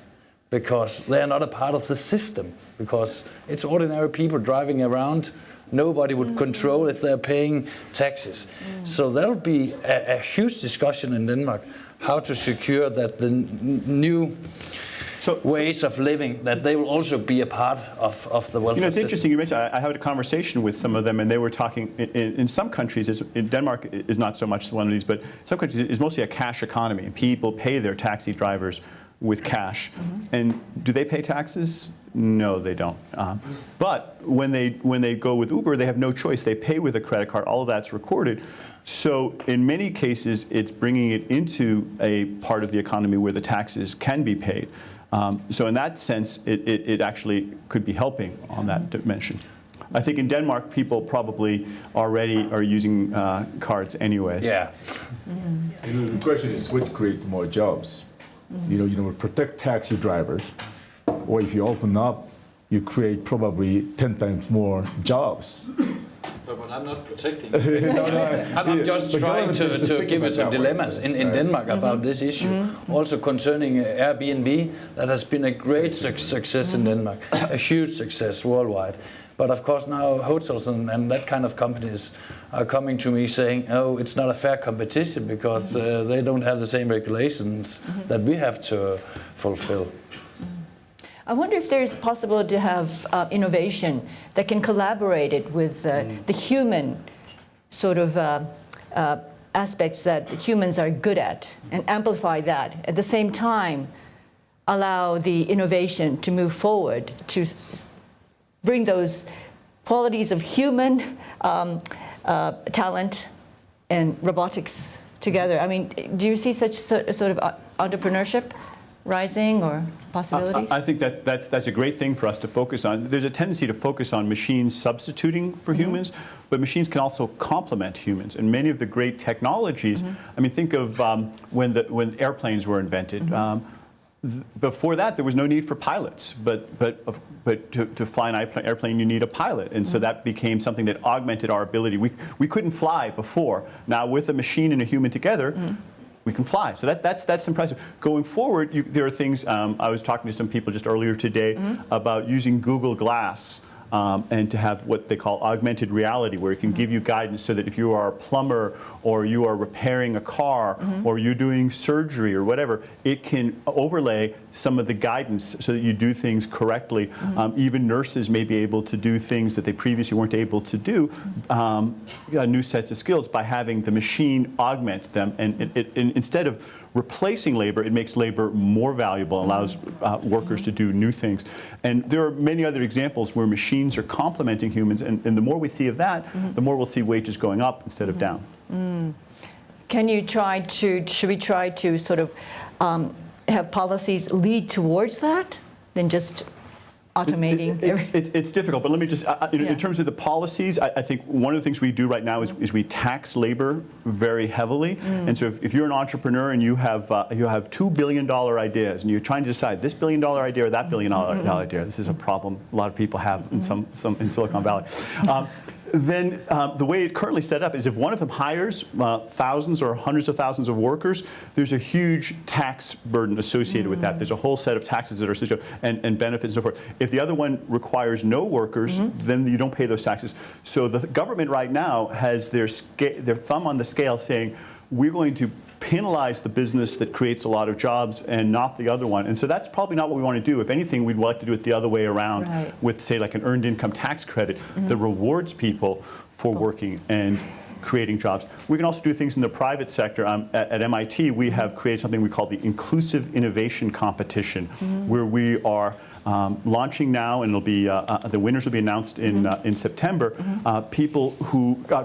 Because they are not a part of the system, because it's ordinary people driving around. Nobody would control if they're paying taxes. So there'll be a huge discussion in Denmark how to secure that the new ways of living, that they will also be a part of the welfare it's system. interesting you mentioned, I had a conversation with some of them, and they were talking, in some countries, in Denmark is not so much one of these, but some countries it's mostly a cash economy, and people pay their taxi drivers with cash. And do they pay taxes? No, they don't. But when they go with Uber, they have no choice. They pay with a credit card. All of that's recorded. So in many cases, it's bringing it into a part of the economy where the taxes can be paid. So in that sense, it actually could be helping on that dimension. I think in Denmark, people probably already are using cards anyways. Yeah. The question is, which creates more jobs? Protect taxi drivers, or if you open up, you create probably 10 times more jobs. But I'm not protecting. I'm just trying to give you some dilemmas in Denmark about this issue. Also concerning Airbnb, that has been a great success in Denmark, a huge success worldwide. But of course now hotels and that kind of companies are coming to me saying, oh, it's not a fair competition because they don't have the same regulations that we have to fulfill. I wonder if there's possible to have innovation that can collaborate it with the human sort of aspects that humans are good at, and amplify that. At the same time, allow the innovation to move forward, to bring those qualities of human talent and robotics together. I mean, do you see such sort of entrepreneurship rising or possibilities? I think that's a great thing for us to focus on. There's a tendency to focus on machines substituting for humans, but machines can also complement humans. And many of the great technologies, I mean, think of when airplanes were invented. Before that, there was no need for pilots, but to fly an airplane, you need a pilot, and so that became something that augmented our ability. We couldn't fly before. Now, with a machine and a human together, we can fly. So that's impressive. Going forward, there are things. I was talking to some people just earlier today about using Google Glass. And to have what they call augmented reality, where it can give you guidance so that if you are a plumber or you are repairing a car or you're doing surgery or whatever, it can overlay some of the guidance so that you do things correctly. Even nurses may be able to do things that they previously weren't able to do, new sets of skills by having the machine augment them. And instead of replacing labor, it makes labor more valuable, allows workers to do new things. And there are many other examples where machines are complementing humans, and the more we see of that, the more we'll see wages going up instead of down. Can you should we try to sort of have policies lead towards that than just automating? It's difficult, but let me just, in terms of the policies, I think one of the things we do right now is we tax labor very heavily. And so if you're an entrepreneur and you have $2 billion ideas and you're trying to decide this $1 billion idea or that $1 billion idea, this is a problem a lot of people have in some in Silicon Valley. Then the way it currently set up is if one of them hires thousands or hundreds of thousands of workers, there's a huge tax burden associated with that. There's a whole set of taxes that are associated and benefits and so forth. If the other one requires no workers, then you don't pay those taxes. So the government right now has their thumb on the scale saying, we're going to penalize the business that creates a lot of jobs and not the other one. And so that's probably not what we want to do. If anything, we'd like to do it the other way around with, say, like an earned income tax credit that rewards people for working and creating jobs. We can also do things in the private sector. At MIT, we have created something we call the Inclusive Innovation Competition, where we are launching now, and it'll be the winners will be announced in September.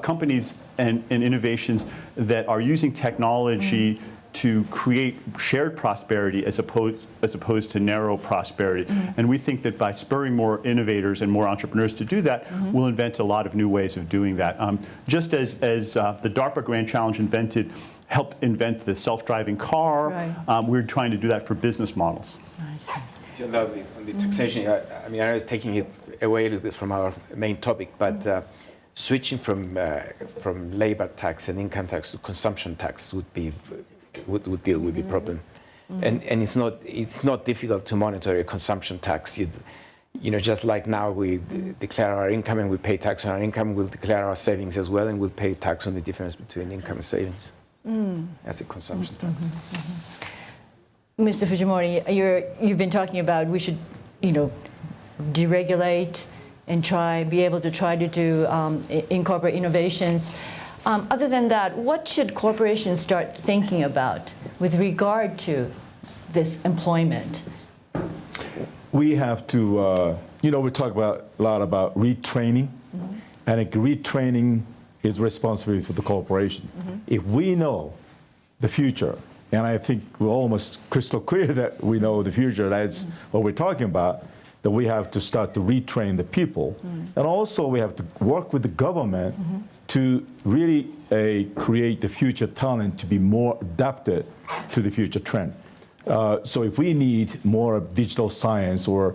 Companies and innovations that are using technology to create shared prosperity as opposed to narrow prosperity. And we think that by spurring more innovators and more entrepreneurs to do that, we'll invent a lot of new ways of doing that. Just as the DARPA Grand Challenge helped invent the self-driving car, we're trying to do that for business models. On the taxation, I mean, I was taking it away a little bit from our main topic, but switching from labor tax and income tax to consumption tax would deal with the problem, and it's not difficult to monitor a consumption tax. Just like now we declare our income and we pay tax on our income, we'll declare our savings as well, and we'll pay tax on the difference between income and savings as a consumption tax. Mr. Fujimori, you've been talking about we should, deregulate and be able to do incorporate innovations. Other than that, what should corporations start thinking about with regard to this employment? We have to, we talk a lot about retraining, and retraining is responsibility for the corporation. If we know the future, and I think we're almost crystal clear that we know the future, that's what we're talking about, that we have to start to retrain the people. And also we have to work with the government to really create the future talent to be more adapted to the future trend. So if we need more of digital science or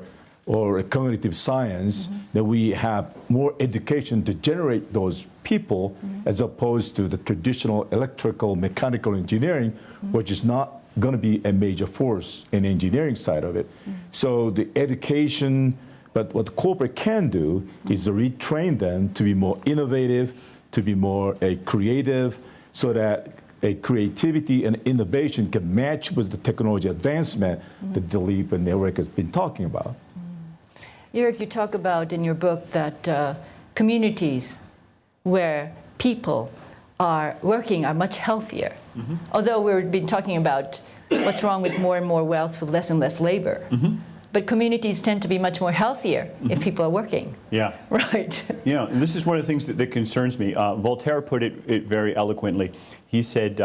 cognitive science, that we have more education to generate those people as opposed to the traditional electrical, mechanical engineering, which is not going to be a major force in the engineering side of it. So the education, but what the corporate can do is to retrain them to be more innovative, to be more creative, so that creativity and innovation can match with the technology advancement that Dilip and Eric has been talking about. Eric, you talk about in your book that communities where people are working are much healthier. Although we've been talking about what's wrong with more and more wealth with less and less labor. But communities tend to be much more healthier if people are working. Yeah. Right. Yeah, and this is one of the things that concerns me. Voltaire put it very eloquently. He said,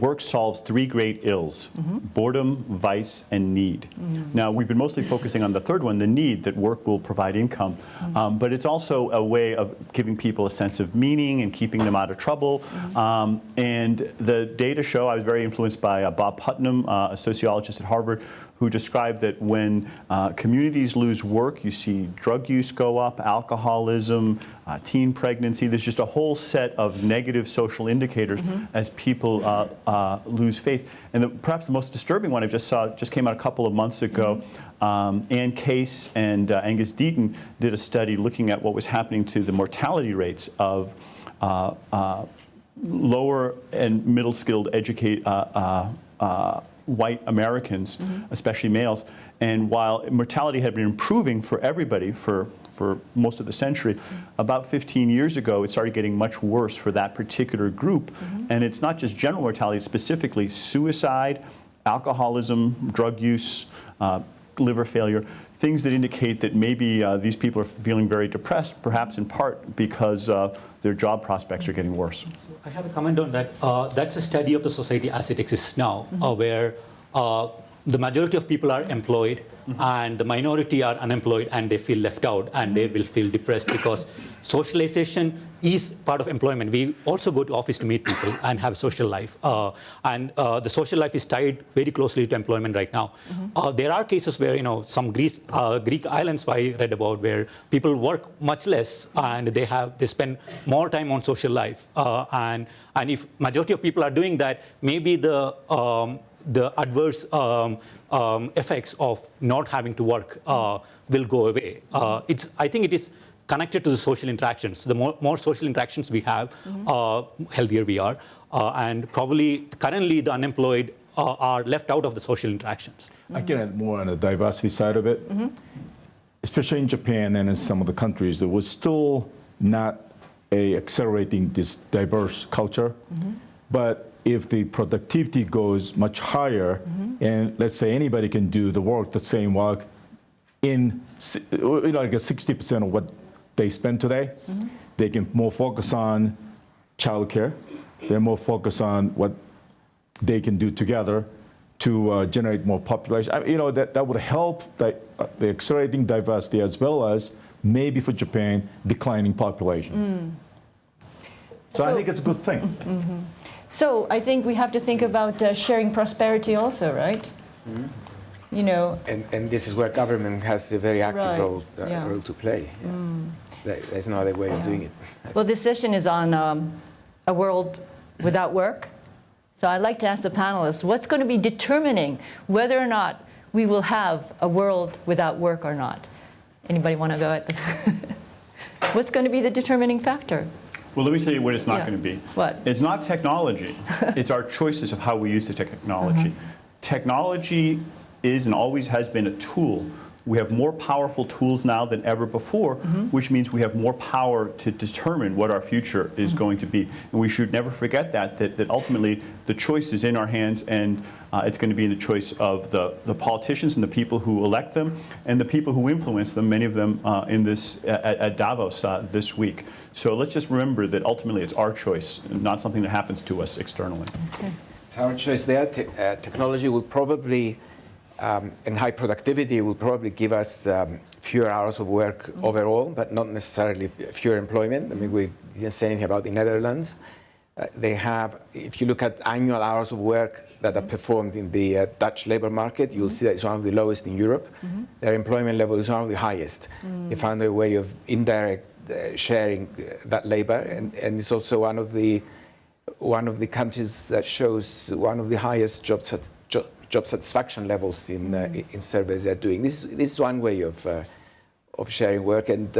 work solves three great ills: boredom, vice, and need. Now, we've been mostly focusing on the third one, the need, that work will provide income. But it's also a way of giving people a sense of meaning and keeping them out of trouble. And the data show, I was very influenced by Bob Putnam, a sociologist at Harvard, who described that when communities lose work, you see drug use go up, alcoholism, teen pregnancy. There's just a whole set of negative social indicators as people lose faith. And perhaps the most disturbing one I just came out a couple of months ago. Ann Case and Angus Deaton did a study looking at what was happening to the mortality rates of lower and middle skilled white Americans, especially males. And while mortality had been improving for everybody for most of the century, about 15 years ago, it started getting much worse for that particular group. And it's not just general mortality, it's specifically suicide, alcoholism, drug use, liver failure, things that indicate that maybe these people are feeling very depressed, perhaps in part because their job prospects are getting worse. I have a comment on that. That's a study of the society as it exists now, where the majority of people are employed and the minority are unemployed, and they feel left out and they will feel depressed because socialization is part of employment. We also go to office to meet people and have social life. And the social life is tied very closely to employment right now. There are cases where, some Greek islands I read about where people work much less and they spend more time on social life. And if majority of people are doing that, maybe the adverse effects of not having to work will go away. I think it is connected to the social interactions. The more social interactions we have, healthier we are. And probably currently the unemployed are left out of the social interactions. I can add more on the diversity side of it. Especially in Japan and in some of the countries, there was still not accelerating this diverse culture. But if the productivity goes much higher, and let's say anybody can do the same work in like 60% of what they spend today, they can more focus on childcare. They're more focused on what they can do together to generate more population. That would help the accelerating diversity as well as maybe for Japan declining population. So I think it's a good thing. So I think we have to think about sharing prosperity also, right? And this is where government has a very active role to play. There's no other way of doing it. Well, this session is on a world without work. So I'd like to ask the panelists, what's going to be determining whether or not we will have a world without work or not? Anybody want to go at the What's going to be the determining factor? Well, let me tell you what it's not going to be. What? It's not technology. It's our choices of how we use the technology. Technology is and always has been a tool. We have more powerful tools now than ever before, which means we have more power to determine what our future is going to be. And we should never forget that ultimately the choice is in our hands, and it's going to be in the choice of the politicians and the people who elect them and the people who influence them, many of them at Davos this week. So let's just remember that ultimately it's our choice, not something that happens to us externally. Okay. It's our choice there. Technology will probably and high productivity will probably give us fewer hours of work overall, but not necessarily fewer employment. I mean, we didn't say anything about the Netherlands. They have, if you look at annual hours of work that are performed in the Dutch labor market, you'll see that it's one of the lowest in Europe. Their employment level is one of the highest. They found a way of indirect sharing that labor, and it's also one of the countries that shows one of the highest job satisfaction levels in surveys they're doing. This is one way of sharing work, and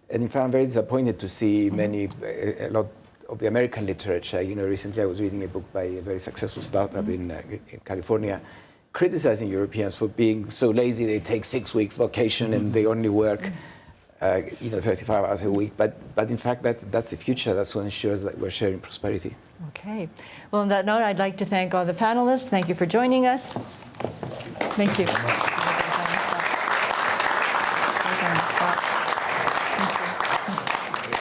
in fact I'm very disappointed to see a lot of the American literature. Recently I was reading a book by a very successful startup in California, criticizing Europeans for being so lazy. They take 6 weeks vacation and they only work 35 hours a week. But in fact that's the future. That's what ensures that we're sharing prosperity. Okay. Well, on that note, I'd like to thank all the panelists. Thank you for joining us. Thank you.